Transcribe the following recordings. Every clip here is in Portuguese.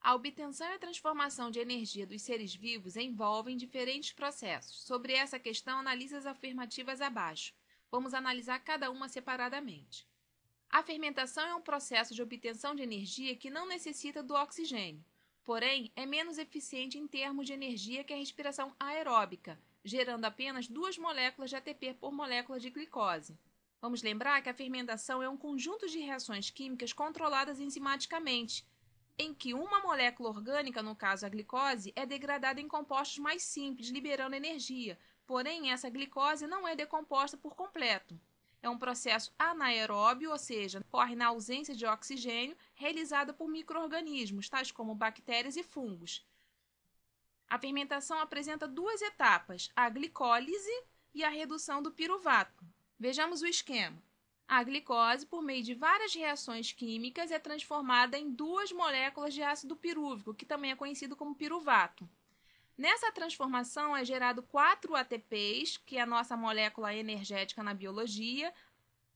A obtenção e a transformação de energia dos seres vivos envolvem diferentes processos. Sobre essa questão, analise as afirmativas abaixo. Vamos analisar cada uma separadamente. A fermentação é um processo de obtenção de energia que não necessita do oxigênio, porém é menos eficiente em termos de energia que a respiração aeróbica, gerando apenas 2 moléculas de ATP por molécula de glicose. Vamos lembrar que a fermentação é um conjunto de reações químicas controladas enzimaticamente, em que uma molécula orgânica, no caso a glicose, é degradada em compostos mais simples, liberando energia, porém essa glicose não é decomposta por completo. É um processo anaeróbio, ou seja, ocorre na ausência de oxigênio, realizado por micro-organismos, tais como bactérias e fungos. A fermentação apresenta 2 etapas, a glicólise e a redução do piruvato. Vejamos o esquema. A glicose, por meio de várias reações químicas, é transformada em 2 moléculas de ácido pirúvico, que também é conhecido como piruvato. Nessa transformação é gerado 4 ATPs, que é a nossa molécula energética na biologia,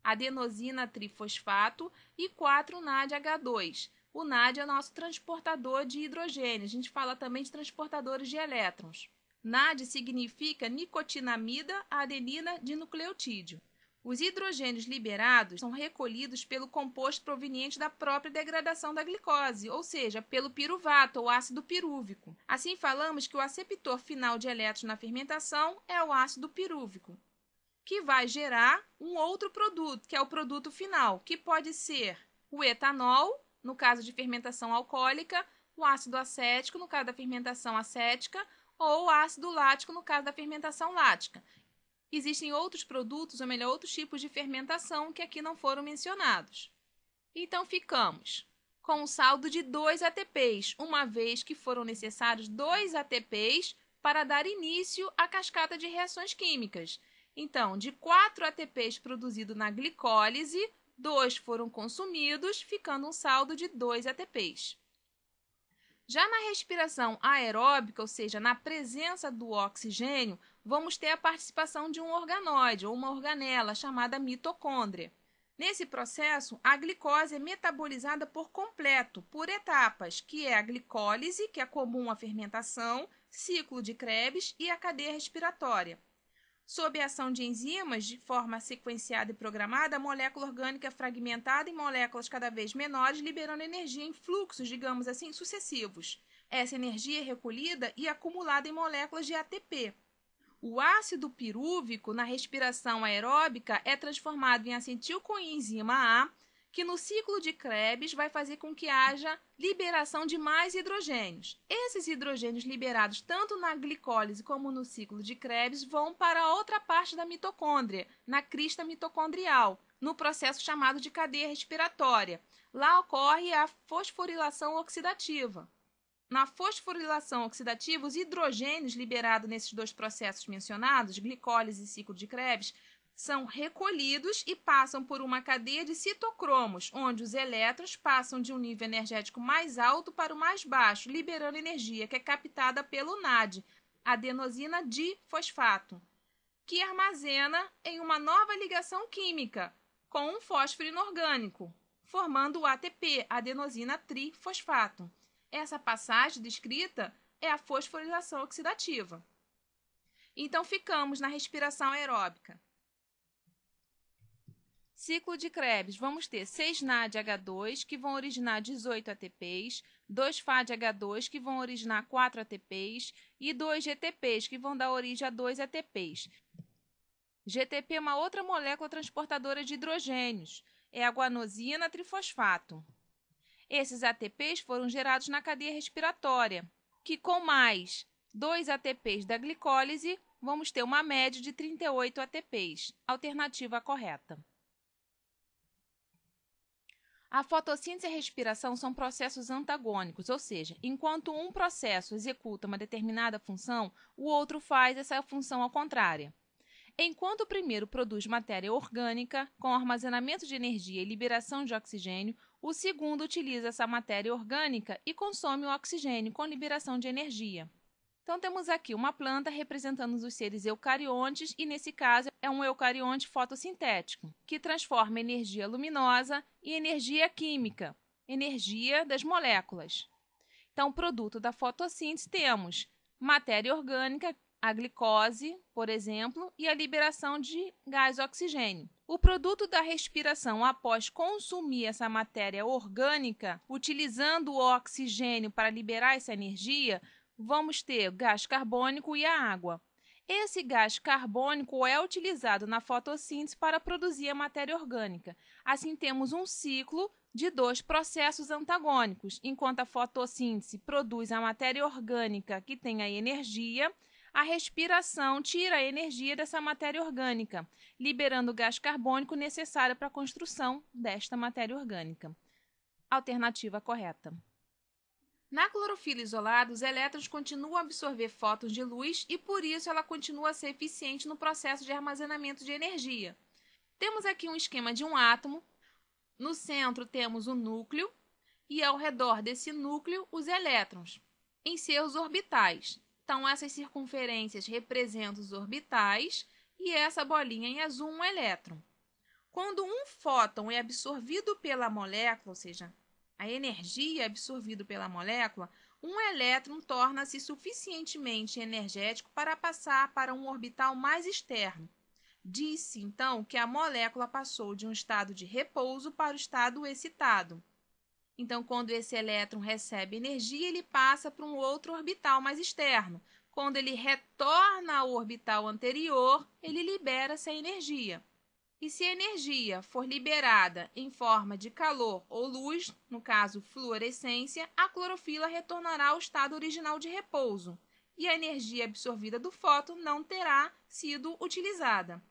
adenosina trifosfato, e 4 NADH2. O NAD é o nosso transportador de hidrogênio. A gente fala também de transportadores de elétrons. NAD significa nicotinamida adenina dinucleotídeo. Os hidrogênios liberados são recolhidos pelo composto proveniente da própria degradação da glicose, ou seja, pelo piruvato ou ácido pirúvico. Assim, falamos que o aceptor final de elétrons na fermentação é o ácido pirúvico, que vai gerar um outro produto, que é o produto final, que pode ser o etanol, no caso de fermentação alcoólica, o ácido acético, no caso da fermentação acética, ou o ácido lático, no caso da fermentação lática. Existem outros produtos, ou melhor, outros tipos de fermentação que aqui não foram mencionados. Então, ficamos com um saldo de 2 ATPs, uma vez que foram necessários 2 ATPs para dar início à cascata de reações químicas. Então, de 4 ATPs produzidos na glicólise, 2 foram consumidos, ficando um saldo de 2 ATPs. Já na respiração aeróbica, ou seja, na presença do oxigênio, vamos ter a participação de um organóide ou uma organela chamada mitocôndria. Nesse processo, a glicose é metabolizada por completo, por etapas, que é a glicólise, que é comum à fermentação, ciclo de Krebs e a cadeia respiratória. Sob a ação de enzimas, de forma sequenciada e programada, a molécula orgânica é fragmentada em moléculas cada vez menores, liberando energia em fluxos, digamos assim, sucessivos. Essa energia é recolhida e acumulada em moléculas de ATP. O ácido pirúvico, na respiração aeróbica, é transformado em acetilcoenzima A, que no ciclo de Krebs vai fazer com que haja liberação de mais hidrogênios. Esses hidrogênios liberados tanto na glicólise como no ciclo de Krebs vão para a outra parte da mitocôndria, na crista mitocondrial, no processo chamado de cadeia respiratória. Lá ocorre a fosforilação oxidativa. Na fosforilação oxidativa, os hidrogênios liberados nesses 2 processos mencionados, glicólise e ciclo de Krebs, são recolhidos e passam por uma cadeia de citocromos, onde os elétrons passam de um nível energético mais alto para o mais baixo, liberando energia que é captada pelo NAD, adenosina difosfato, que armazena em uma nova ligação química com um fósforo inorgânico, formando o ATP, adenosina trifosfato. Essa passagem descrita é a fosforilação oxidativa. Então, ficamos na respiração aeróbica. Ciclo de Krebs, vamos ter 6 NADH2, que vão originar 18 ATPs, 2 FADH2, que vão originar 4 ATPs, e 2 GTPs, que vão dar origem a 2 ATPs. GTP é uma outra molécula transportadora de hidrogênios, é a guanosina trifosfato. Esses ATPs foram gerados na cadeia respiratória, que com mais 2 ATPs da glicólise, vamos ter uma média de 38 ATPs, alternativa correta. A fotossíntese e a respiração são processos antagônicos, ou seja, enquanto um processo executa uma determinada função, o outro faz essa função ao contrário. Enquanto o primeiro produz matéria orgânica, com armazenamento de energia e liberação de oxigênio, o segundo utiliza essa matéria orgânica e consome o oxigênio com liberação de energia. Então, temos aqui uma planta representando os seres eucariontes e, nesse caso, é um eucarionte fotossintético, que transforma energia luminosa em energia química, energia das moléculas. Então, produto da fotossíntese temos matéria orgânica, a glicose, por exemplo, e a liberação de gás oxigênio. O produto da respiração após consumir essa matéria orgânica, utilizando o oxigênio para liberar essa energia, vamos ter o gás carbônico e a água. Esse gás carbônico é utilizado na fotossíntese para produzir a matéria orgânica. Assim, temos um ciclo de dois processos antagônicos. Enquanto a fotossíntese produz a matéria orgânica que tem a energia, a respiração tira a energia dessa matéria orgânica, liberando o gás carbônico necessário para a construção desta matéria orgânica. Alternativa correta. Na clorofila isolada, os elétrons continuam a absorver fótons de luz e, por isso, ela continua a ser eficiente no processo de armazenamento de energia. Temos aqui um esquema de um átomo. No centro temos o núcleo e, ao redor desse núcleo, os elétrons, em seus orbitais. Então, essas circunferências representam os orbitais e essa bolinha em azul um elétron. Quando um fóton é absorvido pela molécula, ou seja, a energia é absorvida pela molécula, um elétron torna-se suficientemente energético para passar para um orbital mais externo. Diz-se, então, que a molécula passou de um estado de repouso para o estado excitado. Então, quando esse elétron recebe energia, ele passa para um outro orbital mais externo. Quando ele retorna ao orbital anterior, ele libera essa energia. E se a energia for liberada em forma de calor ou luz, no caso fluorescência, a clorofila retornará ao estado original de repouso e a energia absorvida do fóton não terá sido utilizada.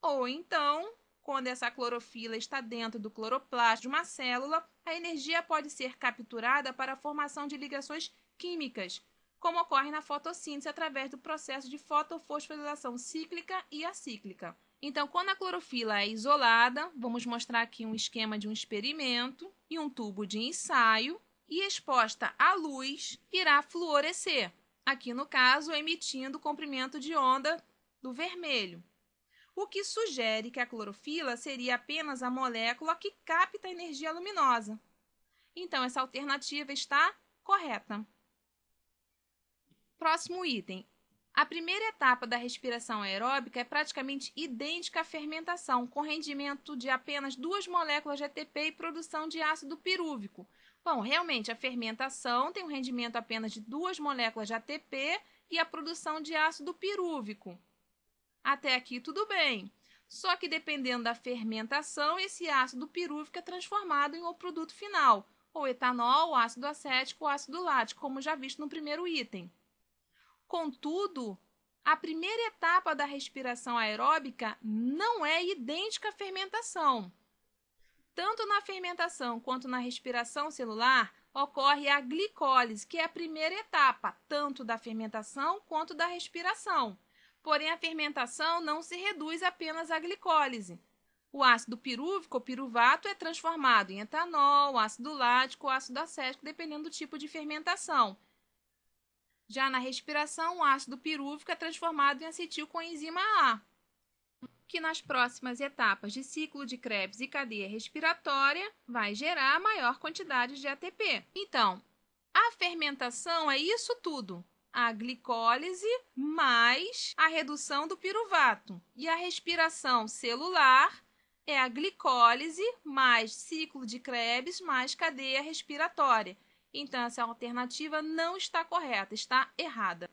Ou então, quando essa clorofila está dentro do cloroplasto de uma célula, a energia pode ser capturada para a formação de ligações químicas, como ocorre na fotossíntese através do processo de fotofosforilação cíclica e acíclica. Então, quando a clorofila é isolada, vamos mostrar aqui um esquema de um experimento e um tubo de ensaio, e exposta à luz, irá fluorescer, aqui no caso, emitindo o comprimento de onda do vermelho, o que sugere que a clorofila seria apenas a molécula que capta a energia luminosa. Então, essa alternativa está correta. Próximo item. A primeira etapa da respiração aeróbica é praticamente idêntica à fermentação, com rendimento de apenas 2 moléculas de ATP e produção de ácido pirúvico. Bom, realmente, a fermentação tem um rendimento apenas de 2 moléculas de ATP e a produção de ácido pirúvico. Até aqui tudo bem. Só que dependendo da fermentação, esse ácido pirúvico é transformado em um produto final, ou etanol, ácido acético ou ácido lático, como já visto no primeiro item. Contudo, a primeira etapa da respiração aeróbica não é idêntica à fermentação. Tanto na fermentação quanto na respiração celular, ocorre a glicólise, que é a primeira etapa, tanto da fermentação quanto da respiração. Porém, a fermentação não se reduz apenas à glicólise. O ácido pirúvico ou piruvato é transformado em etanol, ácido lático ou ácido acético, dependendo do tipo de fermentação. Já na respiração, o ácido pirúvico é transformado em acetilcoenzima A, que nas próximas etapas de ciclo de Krebs e cadeia respiratória vai gerar maior quantidade de ATP. Então, a fermentação é isso tudo. A glicólise mais a redução do piruvato. E a respiração celular é a glicólise mais ciclo de Krebs mais cadeia respiratória. Então, essa alternativa não está correta, está errada.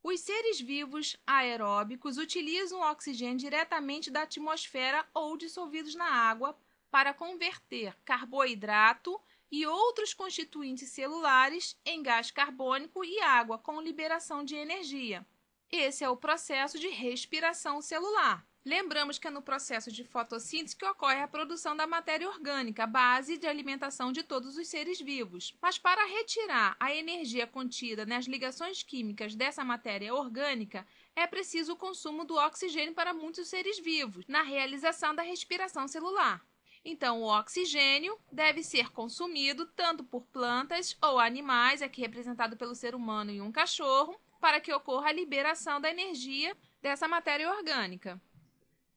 Os seres vivos aeróbicos utilizam o oxigênio diretamente da atmosfera ou dissolvidos na água para converter carboidrato e outros constituintes celulares em gás carbônico e água com liberação de energia. Esse é o processo de respiração celular. Lembramos que é no processo de fotossíntese que ocorre a produção da matéria orgânica, base de alimentação de todos os seres vivos. Mas para retirar a energia contida nas ligações químicas dessa matéria orgânica, é preciso o consumo do oxigênio para muitos seres vivos, na realização da respiração celular. Então, o oxigênio deve ser consumido tanto por plantas ou animais, aqui representado pelo ser humano e um cachorro, para que ocorra a liberação da energia dessa matéria orgânica.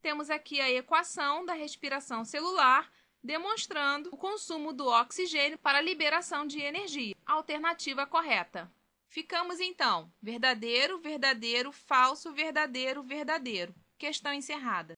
Temos aqui a equação da respiração celular, demonstrando o consumo do oxigênio para a liberação de energia. Alternativa correta. Ficamos então, verdadeiro, verdadeiro, falso, verdadeiro, verdadeiro. Questão encerrada.